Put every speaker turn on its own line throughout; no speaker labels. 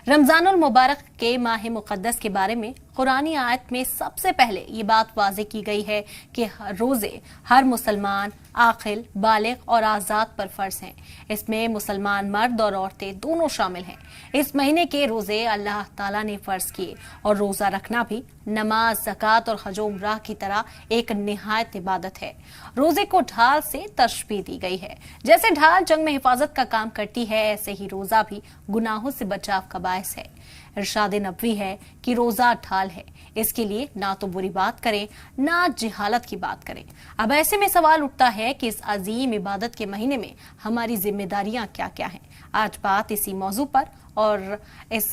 रमजानुल मुबारक के माह मुक़द्दस के बारे में कुरानी आयत में सबसे पहले ये बात वाज़ेह की गई है कि रोज़े हर मुसलमान, आक़िल, बालिग और आज़ाद पर फ़र्ज हैं। इसमें मुसलमान मर्द और औरतें दोनों शामिल हैं। इस महीने के रोज़े अल्लाह ताला ने फ़र्ज किए और रोज़ा रखना भी नमाज, ज़कात और हज उम्रह की तरह एक निहायत इबादत है। रोज़े को ढाल से तशबीह दी गई है। जैसे ढाल जंग में हिफाजत का काम करती है, ऐसे ही रोज़ा भी गुनाहों से बचाव का बायस है। इरशाद नबवी है कि रोज़ा ढाल है, इसके लिए ना तो बुरी बात करें, ना जिहालत की बात करें। अब ऐसे में सवाल उठता है कि इस अजीम इबादत के महीने में हमारी जिम्मेदारियां क्या क्या हैं। आज बात इसी मौजू पर और इस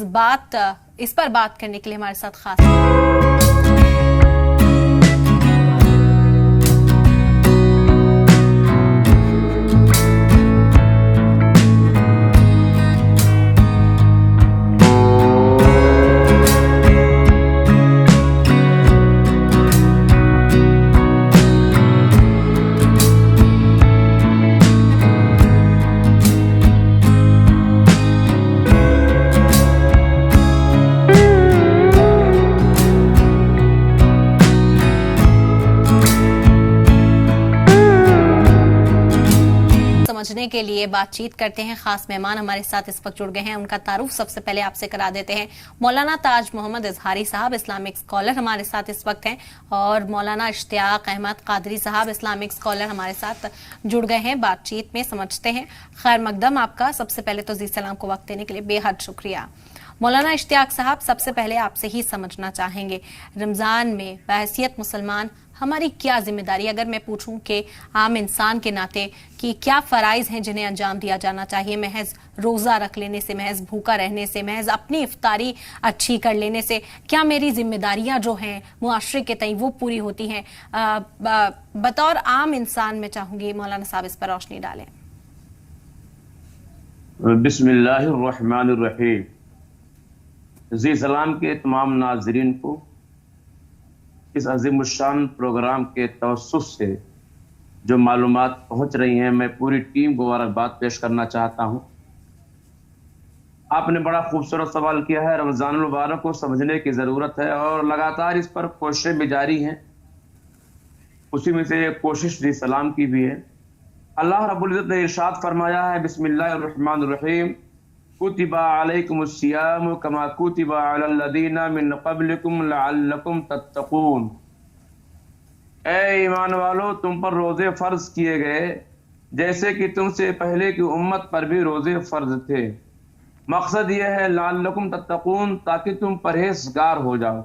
पर बात करने के लिए हमारे साथ खास समझने के लिए बातचीत करते हैं। खास मेहमान हमारे साथ इस वक्त जुड़ गए हैं, उनका तारुफ सबसे पहले आपसे करा देते हैं। मौलाना ताज मोहम्मद इजहारी साहब इस्लामिक स्कॉलर हमारे साथ इस वक्त हैं और मौलाना इश्तियाक अहमद कादरी साहब इस्लामिक स्कॉलर हमारे साथ जुड़ गए हैं। बातचीत में समझते हैं। खैर मकदम आपका। सबसे पहले तो जी सलाम को वक्त देने के लिए बेहद शुक्रिया। मौलाना इश्तियाक साहब, सबसे पहले आपसे ही समझना चाहेंगे, रमजान में बहैसियत मुसलमान हमारी क्या जिम्मेदारी, अगर मैं पूछूं कि आम इंसान के नाते कि क्या फराइज हैं जिन्हें अंजाम दिया जाना चाहिए। महज रोजा रख लेने से, महज भूखा रहने से, महज अपनी इफ्तारी अच्छी कर लेने से क्या मेरी जिम्मेदारियां जो हैं मुआशरे के तई वो पूरी होती हैं? बतौर आम इंसान मैं चाहूंगी मौलाना साहब इस पर रोशनी डालें।
बिस्मिल्लाहिर्रहमानिर्रहीम। जी सलाम के तमाम नाजरीन को इस अज़ीमुश्शान प्रोग्राम के तवस्सुस से जो मालूमात पहुंच रही हैं, मैं पूरी टीम को मुबारकबाद पेश करना चाहता हूं। आपने बड़ा खूबसूरत सवाल किया है। रमज़ानुल मुबारक को समझने की ज़रूरत है और लगातार इस पर कोशिशें भी जारी हैं। उसी में से एक कोशिश जी सलाम की भी है। अल्लाह रब्बुल इज़्ज़त ने इरशाद फरमाया है, बिस्मिल्लाहिर्रहमानिर्रहीम, कुतिबा अलैकुमुस्सियाम कमा कुतिबा अलल लदीना मिन क़ब्लिकुम लअल्लकुम तत्तक़ून। ए ईमान वालो, तुम पर रोजे फर्ज किए गए जैसे कि तुमसे पहले की उम्मत पर भी रोजे फर्ज थे। मकसद यह है लअल्लकुम तत्तक़ून, ताकि तुम परहेजगार हो जाओ।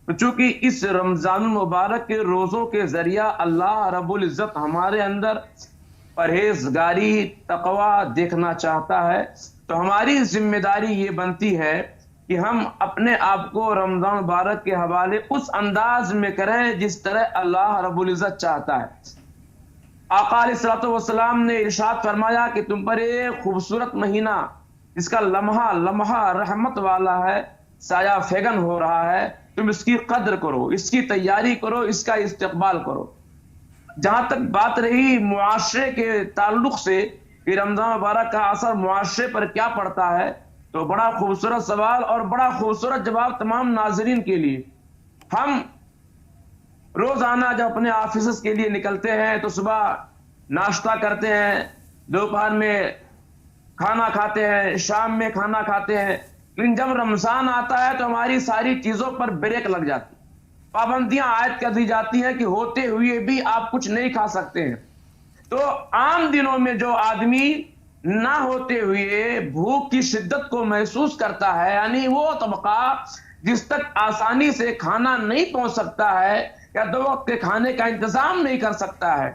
तो चूंकि इस रमजान मुबारक के रोजों के जरिया अल्लाह रब्बुल इज़्ज़त हमारे अंदर परहेजगारी, तकवा देखना चाहता है, तो हमारी जिम्मेदारी ये बनती है कि हम अपने आप को रमजान मुबारक के हवाले उस अंदाज में करें जिस तरह अल्लाह रब्बुल इज़्ज़त चाहता है। आका अलैहिस्सलातु वस्सलाम ने इरशाद फरमाया कि तुम पर एक खूबसूरत महीना जिसका लम्हा लम्हा रहमत वाला है, साया फेगन हो रहा है, तुम इसकी कद्र करो, इसकी तैयारी करो, इसका इस्तकबाल करो। जहां तक बात रही मुआशरे के ताल्लुक से कि रमजान मुबारक का असर मुआशरे पर क्या पड़ता है, तो बड़ा खूबसूरत सवाल और बड़ा खूबसूरत जवाब तमाम नाजरीन के लिए। हम रोजाना जब अपने ऑफिस के लिए निकलते हैं तो सुबह नाश्ता करते हैं, दोपहर में खाना खाते हैं, शाम में खाना खाते हैं, लेकिन जब रमजान आता है तो हमारी सारी चीजों पर ब्रेक लग जाती, पाबंदियां आयद कर दी जाती हैं कि होते हुए भी आप कुछ नहीं खा सकते हैं। तो आम दिनों में जो आदमी ना होते हुए भूख की शिद्दत को महसूस करता है, यानी वो तबका जिस तक आसानी से खाना नहीं पहुंच सकता है या दो वक्त के खाने का इंतजाम नहीं कर सकता है,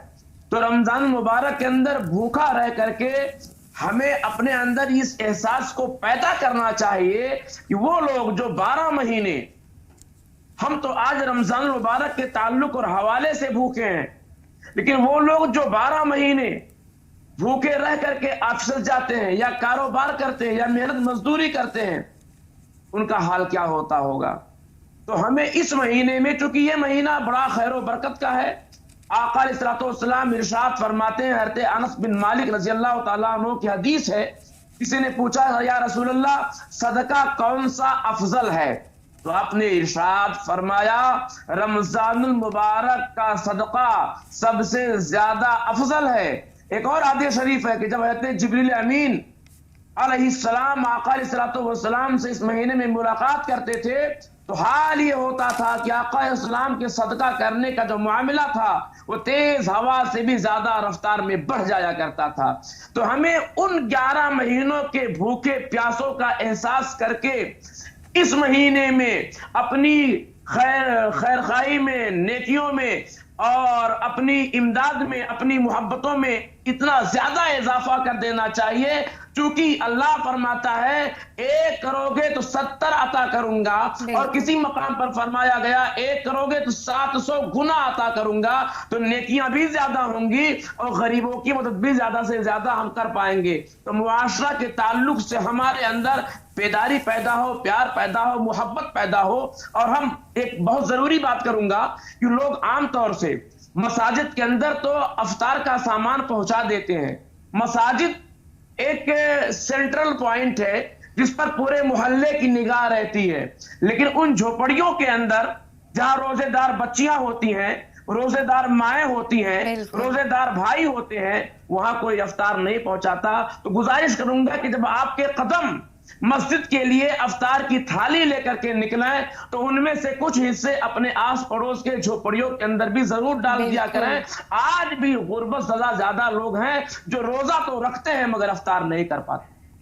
तो रमजान मुबारक के अंदर भूखा रह करके हमें अपने अंदर इस एहसास को पैदा करना चाहिए कि वो लोग जो 12 महीने, हम तो आज रमजान मुबारक के ताल्लुक और हवाले से भूखे हैं, लेकिन वो लोग जो 12 महीने भूखे रह करके ऑफिस जाते हैं या कारोबार करते हैं या मेहनत मजदूरी करते हैं, उनका हाल क्या होता होगा। तो हमें इस महीने में, चूंकि ये महीना बड़ा खैर और बरकत का है, आका अलैहिस्सलातु वस्सलाम इरशाद फरमाते हैं, हज़रत अनस बिन मालिक रज़ी अल्लाह तआला अन्हु की हदीस है किसी ने पूछा या रसूल अल्लाह सदका कौन सा अफजल है, तो आपने इरशाद फरमाया रमजानुल मुबारक का सदका सबसे ज्यादा अफजल है। एक और हदीस शरीफ है कि जब हज़रत जिब्रील अमीन अलैहिस्सलाम आका अलैहिस्सलाम से इस महीने में मुलाकात करते थे तो हाल ये होता था कि आका अलैहिस्सलाम के सदका करने का जो मामला था वो तेज हवा से भी ज्यादा रफ्तार में बढ़ जाया करता था। तो हमें उन 11 महीनों के भूखे प्यासों का एहसास करके इस महीने में अपनी खैर खाई में, नेकियों में और अपनी इमदाद में, अपनी मोहब्बतों में इतना ज्यादा इजाफा कर देना चाहिए, क्योंकि अल्लाह फरमाता है 1 करोगे तो 70 अता करूंगा, और किसी मकाम पर फरमाया गया 1 करोगे तो 700 गुना अता करूंगा। तो नेकियां भी ज्यादा होंगी और गरीबों की मदद भी ज्यादा से ज्यादा हम कर पाएंगे। तो मुआशरा के ताल्लुक से हमारे अंदर बेदारी पैदा हो, प्यार पैदा हो, मोहब्बत पैदा हो। और हम एक बहुत जरूरी बात करूंगा कि लोग आमतौर से मसाजिद के अंदर तो अफ्तार का सामान पहुंचा देते हैं। मसाजिद एक सेंट्रल पॉइंट है जिस पर पूरे मोहल्ले की निगाह रहती है, लेकिन उन झोपड़ियों के अंदर जहां रोजेदार बच्चियां होती हैं, रोजेदार माएँ होती हैं, रोजेदार भाई होते हैं, वहां कोई अफ्तार नहीं पहुंचाता। तो गुजारिश करूंगा कि जब आपके कदम मस्जिद के लिए अफ्तार की थाली लेकर के निकलें तो उनमें से कुछ हिस्से अपने आस पड़ोस के झोपड़ियों के अंदर भी जरूर डाल दिया करें। आज भी गुर्बत ज्यादा लोग हैं जो रोजा तो रखते हैं मगर अफ्तार नहीं कर पाते।